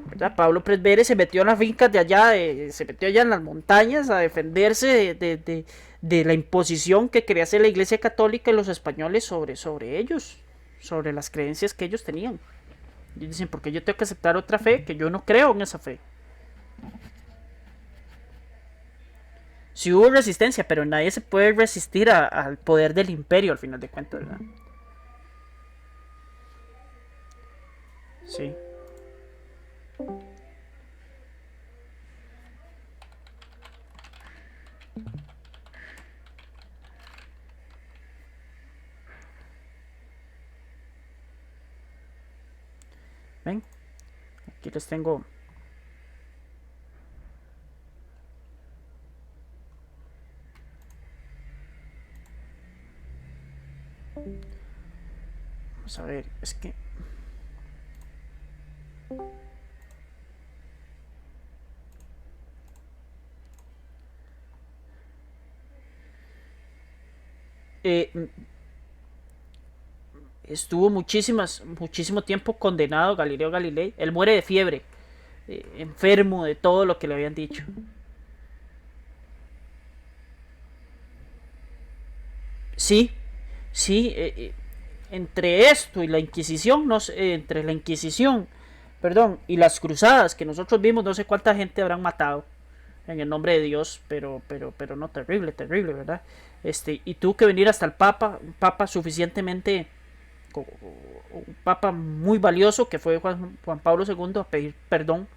¿Verdad? Pablo Presbere se metió en las fincas de allá, se metió allá en las montañas a defenderse de la imposición que quería hacer la Iglesia Católica y los españoles sobre ellos, sobre las creencias que ellos tenían. Y dicen, porque yo tengo que aceptar otra fe que yo no creo en esa fe. Sí hubo resistencia, pero nadie se puede resistir al poder del imperio al final de cuentas, ¿verdad? Sí. Ven, aquí les tengo. Vamos a ver, es que estuvo muchísimo tiempo condenado Galileo Galilei. Él muere de fiebre, enfermo de todo lo que le habían dicho. Sí, sí, entre esto y la Inquisición, no sé, entre la Inquisición, perdón, y las cruzadas que nosotros vimos, no sé cuánta gente habrán matado en el nombre de Dios, pero no, terrible, terrible, ¿verdad? Y tuvo que venir hasta el Papa, un Papa suficientemente, un Papa muy valioso que fue Juan Pablo II a pedir perdón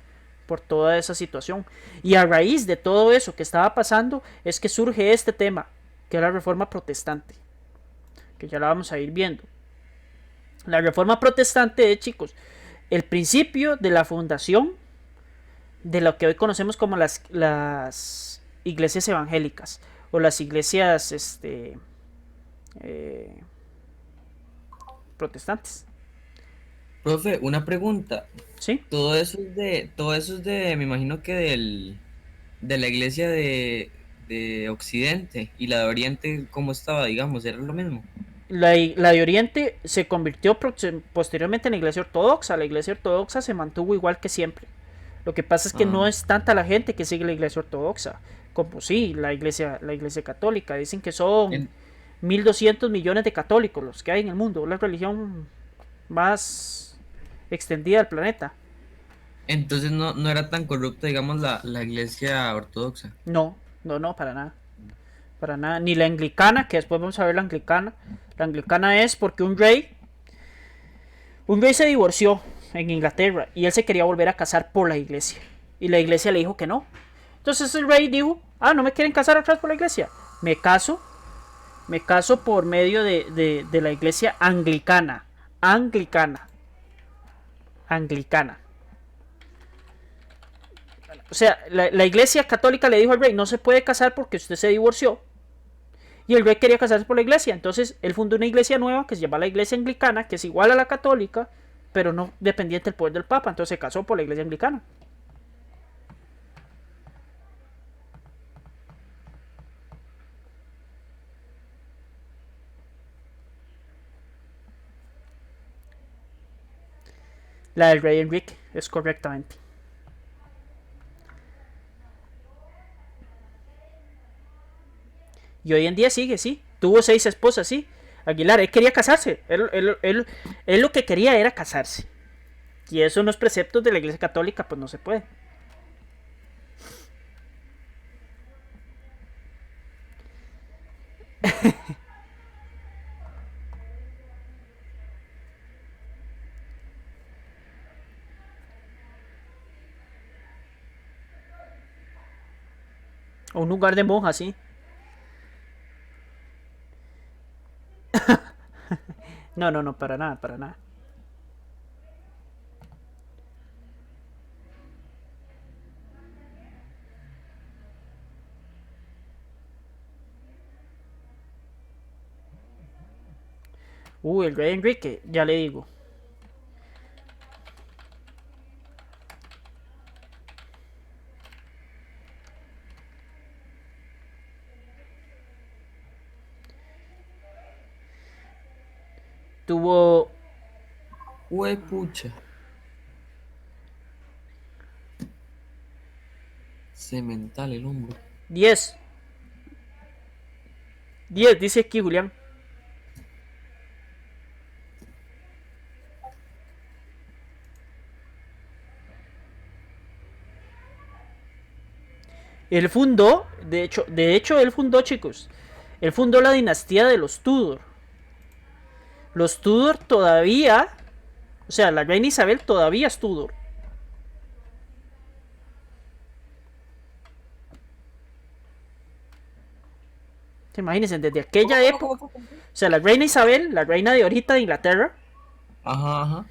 por toda esa situación. Y a raíz de todo eso que estaba pasando es que surge este tema, que es la reforma protestante, que ya la vamos a ir viendo. La reforma protestante es, chicos, el principio de la fundación de lo que hoy conocemos como las iglesias evangélicas o las iglesias eh, protestantes. Profe, una pregunta. ¿Sí? Todo eso es de, me imagino que de la iglesia de Occidente y la de Oriente, ¿cómo estaba, digamos? ¿Era lo mismo? La de Oriente se convirtió posteriormente en la iglesia ortodoxa. La iglesia ortodoxa se mantuvo igual que siempre. Lo que pasa es que Ah, no es tanta la gente que sigue la iglesia ortodoxa como sí la iglesia católica. Dicen que son en- 1.200 millones de católicos los que hay en el mundo, la religión más extendida del planeta. entonces no era tan corrupta, digamos, la iglesia ortodoxa. No, no, no, para nada. Para nada. Ni la anglicana, que después vamos a ver la anglicana. La anglicana es porque un rey se divorció en Inglaterra y él se quería volver a casar por la iglesia. Y la iglesia le dijo que no. Entonces el rey dijo, no me quieren casar atrás por la iglesia. Me caso, me caso por medio de la iglesia anglicana. Anglicana. Anglicana. O sea, la iglesia católica le dijo al rey, no se puede casar porque usted se divorció. Y el rey quería casarse por la iglesia. Entonces él fundó una iglesia nueva que se llama la iglesia anglicana, que es igual a la católica, pero no dependiente del poder del papa. Entonces se casó por la iglesia anglicana. La del rey Enrique, es correctamente. Y hoy en día sigue, sí. Tuvo 6 esposas, sí. Aguilar, él quería casarse. Él lo que quería era casarse. Y eso en los preceptos de la iglesia católica, pues no se puede. O un lugar de monjas, sí. No, no, no, para nada, para nada. El rey Enrique, ya le digo. Tuvo Pucha. Cemental el hombro. 10. 10, dice aquí Julián. Él fundó, de hecho, él fundó, chicos. Él fundó la dinastía de los Tudor. Los Tudor todavía, o sea, la reina Isabel todavía es Tudor. Imagínense, desde aquella época, o sea, la reina Isabel, la reina de ahorita de Inglaterra, Ajá, ajá.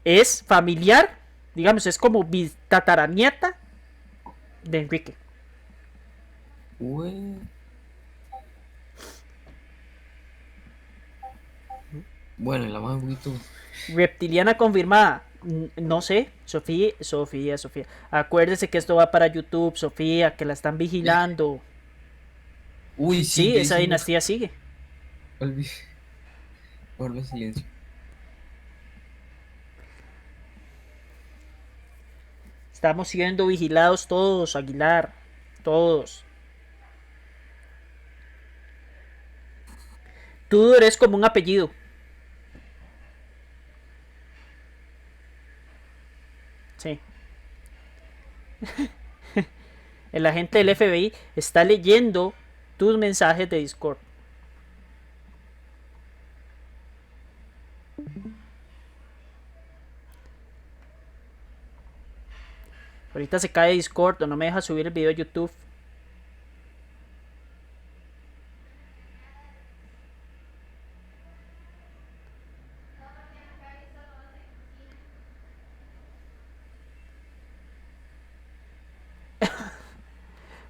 es familiar, digamos, es como tataranieta de Enrique. Ue- Bueno, y la más un poquito. Reptiliana confirmada. No sé, Sofía. Acuérdese que esto va para YouTube, Sofía, que la están vigilando. Uy, sí, Sí, yo esa hice una. dinastía sigue. Olvidé. Guarda silencio. Estamos siendo vigilados todos, Aguilar. Todos. Tudor es como un apellido. Sí. El agente del FBI está leyendo tus mensajes de Discord. Ahorita se cae Discord o no me deja subir el video a YouTube.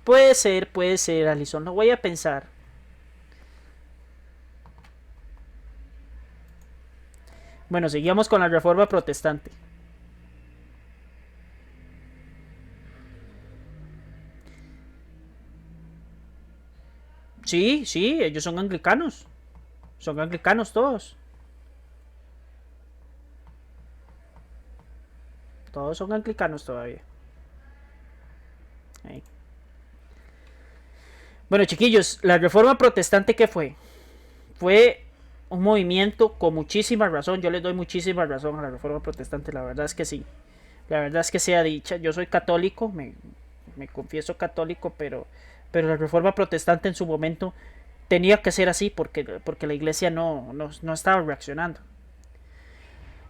Puede ser, Alison. Lo voy a pensar. Bueno, seguimos con la reforma protestante. Sí, sí, ellos son anglicanos. Son anglicanos todos. Todos son anglicanos todavía. Ahí. Bueno, chiquillos, la reforma protestante, ¿qué fue? Fue un movimiento con muchísima razón. Yo les doy muchísima razón a la reforma protestante. La verdad es que sí. La verdad es que sea dicha. Yo soy católico, me confieso católico, pero la reforma protestante en su momento tenía que ser así porque la iglesia no estaba reaccionando.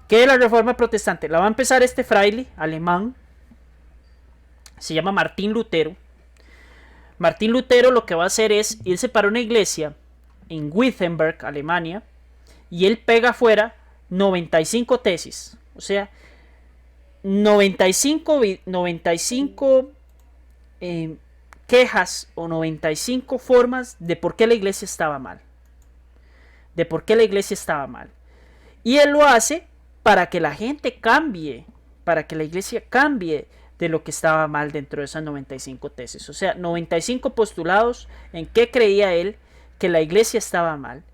¿Qué es la reforma protestante? La va a empezar este fraile alemán. Se llama Martín Lutero. Martín Lutero lo que va a hacer es irse para una iglesia en Wittenberg, Alemania, y él pega afuera 95 tesis. O sea, 95 quejas o 95 formas de por qué la iglesia estaba mal. De por qué la iglesia estaba mal. Y él lo hace para que la gente cambie, para que la iglesia cambie de lo que estaba mal dentro de esas 95 tesis. O sea, 95 postulados en que creía él que la iglesia estaba mal.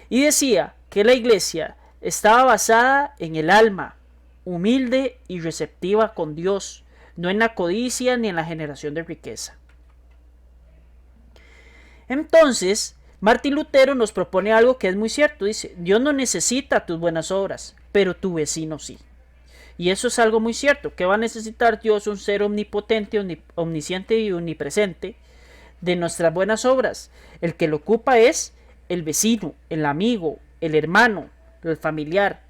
Y decía que la iglesia estaba basada en el alma, humilde y receptiva con Dios, no en la codicia ni en la generación de riqueza. Entonces, Martín Lutero nos propone algo que es muy cierto. Dice, Dios no necesita tus buenas obras, pero tu vecino sí. Y eso es algo muy cierto. ¿Qué va a necesitar Dios? Un ser omnipotente, omnisciente y omnipresente de nuestras buenas obras. El que lo ocupa es el vecino, el amigo, el hermano, el familiar.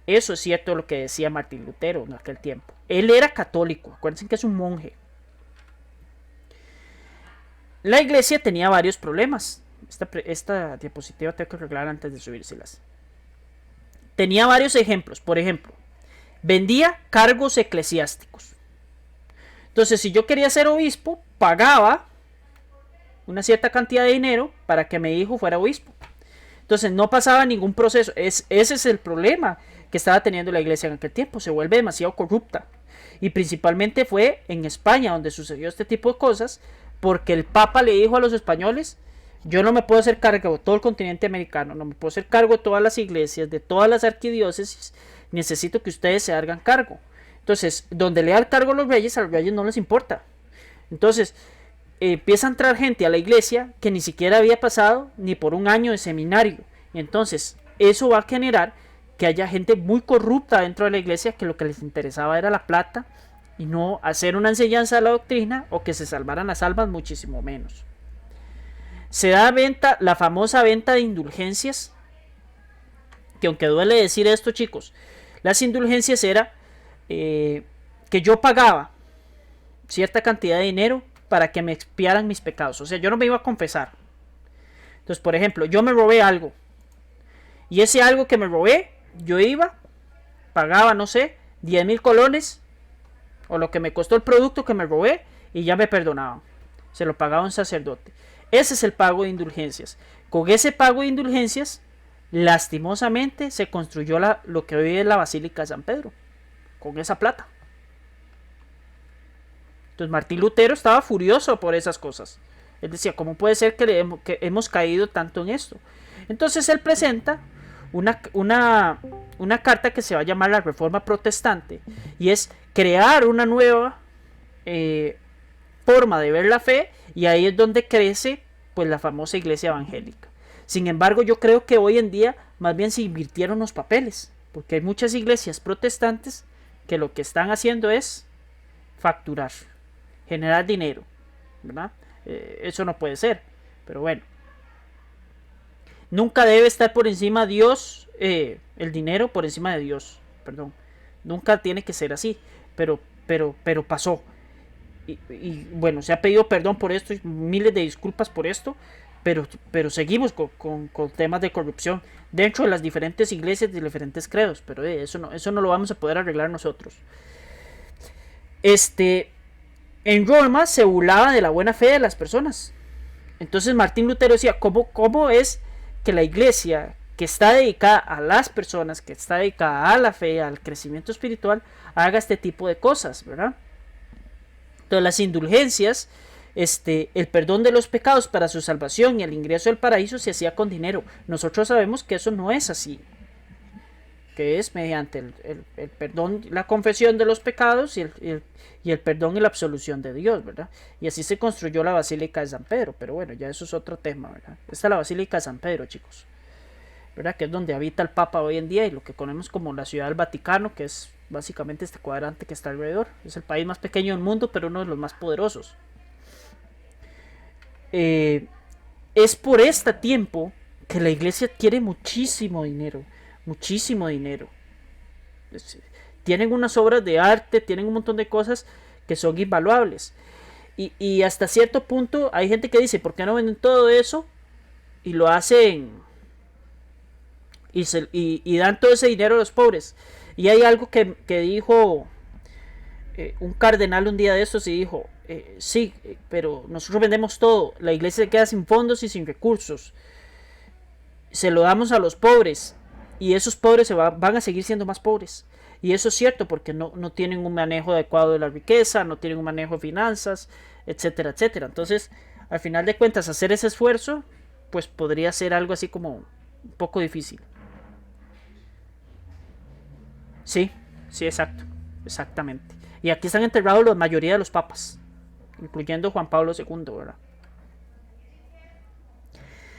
Eso es cierto lo que decía Martín Lutero en aquel tiempo. Él era católico. Acuérdense que es un monje. La iglesia tenía varios problemas. Esta diapositiva tengo que arreglar antes de subírselas. Tenía varios ejemplos. Por ejemplo, vendía cargos eclesiásticos. Entonces, si yo quería ser obispo, pagaba una cierta cantidad de dinero para que mi hijo fuera obispo. Entonces, no pasaba ningún proceso. Ese es el problema que estaba teniendo la iglesia en aquel tiempo. Se vuelve demasiado corrupta. Y principalmente fue en España donde sucedió este tipo de cosas, porque el Papa le dijo a los españoles: yo no me puedo hacer cargo de todo el continente americano, no me puedo hacer cargo de todas las iglesias, de todas las arquidiócesis, necesito que ustedes se hagan cargo. Entonces, donde le da el cargo a los reyes no les importa. Entonces, empieza a entrar gente a la iglesia que ni siquiera había pasado ni por un año de seminario. Y entonces, eso va a generar que haya gente muy corrupta dentro de la iglesia, que lo que les interesaba era la plata y no hacer una enseñanza de la doctrina, o que se salvaran las almas, muchísimo menos. Se da venta, la famosa venta de indulgencias, que aunque duele decir esto, chicos, las indulgencias era que yo pagaba cierta cantidad de dinero para que me expiaran mis pecados. O sea, yo no me iba a confesar. Entonces, por ejemplo, yo me robé algo, y ese algo que me robé, yo iba, pagaba, no sé, 10,000 colones, o lo que me costó el producto que me robé, y ya me perdonaban. Se lo pagaba un sacerdote. Ese es el pago de indulgencias. Con ese pago de indulgencias, lastimosamente, se construyó lo que hoy es la Basílica de San Pedro. Con esa plata. Entonces Martín Lutero estaba furioso por esas cosas. Él decía, ¿cómo puede ser que hemos caído tanto en esto? Entonces él presenta una carta que se va a llamar la Reforma Protestante, y es crear una nueva forma de ver la fe, y ahí es donde crece pues la famosa iglesia evangélica. Sin embargo, yo creo que hoy en día más bien se invirtieron los papeles, porque hay muchas iglesias protestantes que lo que están haciendo es facturar, generar dinero, ¿verdad? Eso no puede ser, pero bueno. Nunca debe estar por encima Dios, el dinero por encima de Dios, perdón. Nunca tiene que ser así, pero pasó. Y bueno, se ha pedido perdón por esto, y miles de disculpas por esto, pero seguimos con temas de corrupción dentro de las diferentes iglesias de diferentes credos, pero eso no lo vamos a poder arreglar nosotros. En Roma se burlaba de la buena fe de las personas. Entonces Martín Lutero decía, ¿cómo es que la iglesia que está dedicada a las personas, que está dedicada a la fe, al crecimiento espiritual, haga este tipo de cosas, ¿verdad? Entonces las indulgencias, el perdón de los pecados para su salvación y el ingreso al paraíso se hacía con dinero. Nosotros sabemos que eso no es así, que es mediante el perdón, la confesión de los pecados y el perdón y la absolución de Dios, ¿verdad? Y así se construyó la Basílica de San Pedro, pero bueno, ya eso es otro tema, ¿verdad? Esta es la Basílica de San Pedro, chicos, ¿verdad? Que es donde habita el Papa hoy en día y lo que conocemos como la Ciudad del Vaticano, que es básicamente este cuadrante que está alrededor. Es el país más pequeño del mundo, pero uno de los más poderosos. Es por este tiempo que la iglesia quiere muchísimo dinero. Muchísimo dinero. Tienen unas obras de arte, tienen un montón de cosas que son invaluables. Y hasta cierto punto hay gente que dice, ¿por qué no venden todo eso? Y lo hacen y dan todo ese dinero a los pobres. Y hay algo que dijo un cardenal un día de estos y dijo, sí, pero nosotros vendemos todo, la iglesia se queda sin fondos y sin recursos, se lo damos a los pobres y esos pobres van a seguir siendo más pobres. Y eso es cierto porque no tienen un manejo adecuado de la riqueza, no tienen un manejo de finanzas, etcétera, etcétera. Entonces, al final de cuentas, hacer ese esfuerzo, pues podría ser algo así como un poco difícil. Sí, exacto, exactamente. Y aquí están enterrados la mayoría de los papas, incluyendo Juan Pablo II, ¿verdad?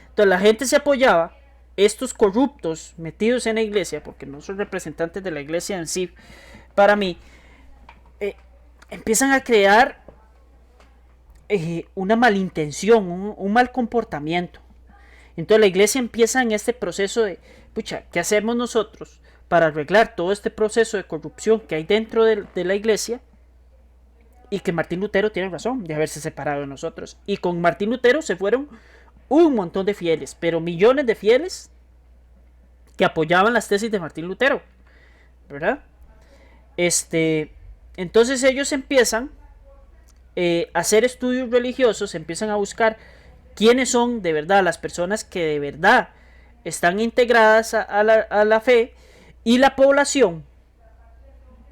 Entonces la gente se apoyaba, estos corruptos metidos en la iglesia, porque no son representantes de la iglesia en sí, para mí, empiezan a crear una malintención, un mal comportamiento. Entonces la iglesia empieza en este proceso de, pucha, ¿qué hacemos nosotros para arreglar todo este proceso de corrupción que hay dentro de la iglesia? Y que Martín Lutero tiene razón de haberse separado de nosotros. Y con Martín Lutero se fueron un montón de fieles, pero millones de fieles que apoyaban las tesis de Martín Lutero, ¿verdad? Entonces ellos empiezan a hacer estudios religiosos, empiezan a buscar quiénes son de verdad las personas que de verdad están integradas a la fe, y la población,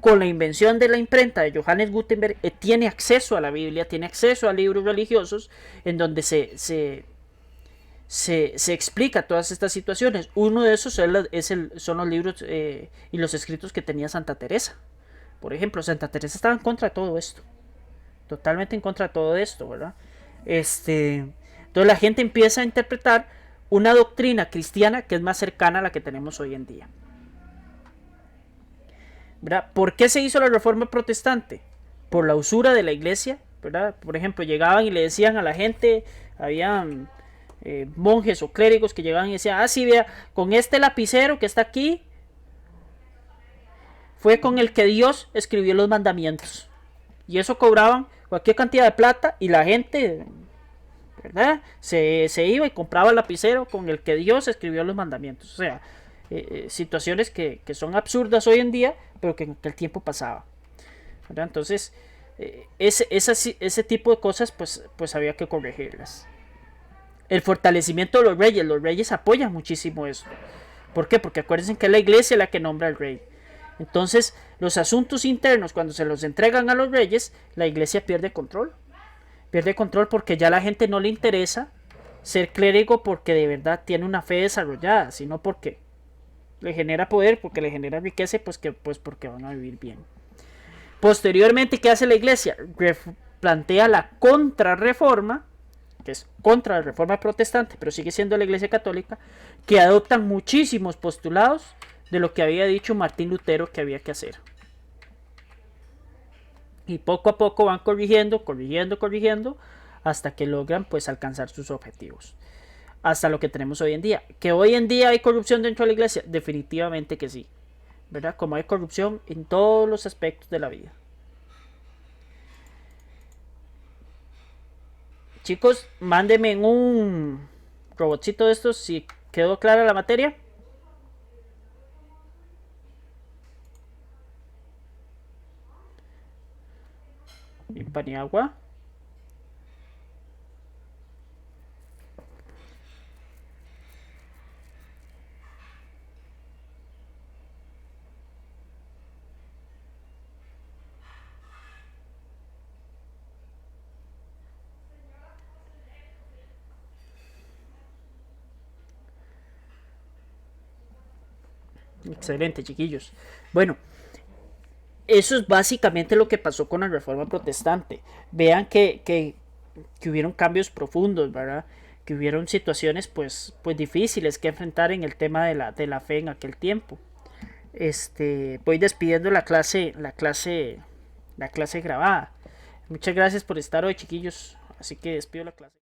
con la invención de la imprenta de Johannes Gutenberg, tiene acceso a la Biblia, tiene acceso a libros religiosos en donde se explica todas estas situaciones. Uno de esos son los libros y los escritos que tenía Santa Teresa. Por ejemplo, Santa Teresa estaba en contra de todo esto, totalmente en contra de todo esto, ¿verdad? Entonces la gente empieza a interpretar una doctrina cristiana que es más cercana a la que tenemos hoy en día, ¿verdad? ¿Por qué se hizo la Reforma Protestante? Por la usura de la iglesia, ¿verdad? Por ejemplo, llegaban y le decían a la gente, habían monjes o clérigos que llegaban y decían, sí, vea, con este lapicero que está aquí, fue con el que Dios escribió los mandamientos. Y eso cobraban cualquier cantidad de plata y la gente, ¿verdad? Se iba y compraba el lapicero con el que Dios escribió los mandamientos. O sea, situaciones que son absurdas hoy en día, pero que en aquel tiempo pasaba, ¿verdad? Entonces ese tipo de cosas pues había que corregirlas. El fortalecimiento de los reyes apoyan muchísimo eso. ¿Por qué? Porque acuérdense que es la iglesia la que nombra al rey. Entonces los asuntos internos, cuando se los entregan a los reyes, la iglesia pierde control porque ya a la gente no le interesa ser clérigo porque de verdad tiene una fe desarrollada, sino porque Le genera poder porque le genera riqueza, pues porque van a vivir bien. Posteriormente, ¿qué hace la iglesia? Plantea la contrarreforma, que es contra la reforma protestante, pero sigue siendo la iglesia católica, que adoptan muchísimos postulados de lo que había dicho Martín Lutero que había que hacer. Y poco a poco van corrigiendo, hasta que logran pues alcanzar sus objetivos. Hasta lo que tenemos hoy en día. ¿Que hoy en día hay corrupción dentro de la iglesia? Definitivamente que sí, ¿verdad? Como hay corrupción en todos los aspectos de la vida. Chicos, mándenme en un robotcito de estos si quedó clara la materia. Y Paniagua. Excelente, chiquillos. Bueno, eso es básicamente lo que pasó con la reforma protestante. Vean que hubieron cambios profundos, ¿verdad? Que hubieron situaciones pues difíciles que enfrentar en el tema de la fe en aquel tiempo. Voy despidiendo la clase grabada. Muchas gracias por estar hoy, chiquillos. Así que despido la clase.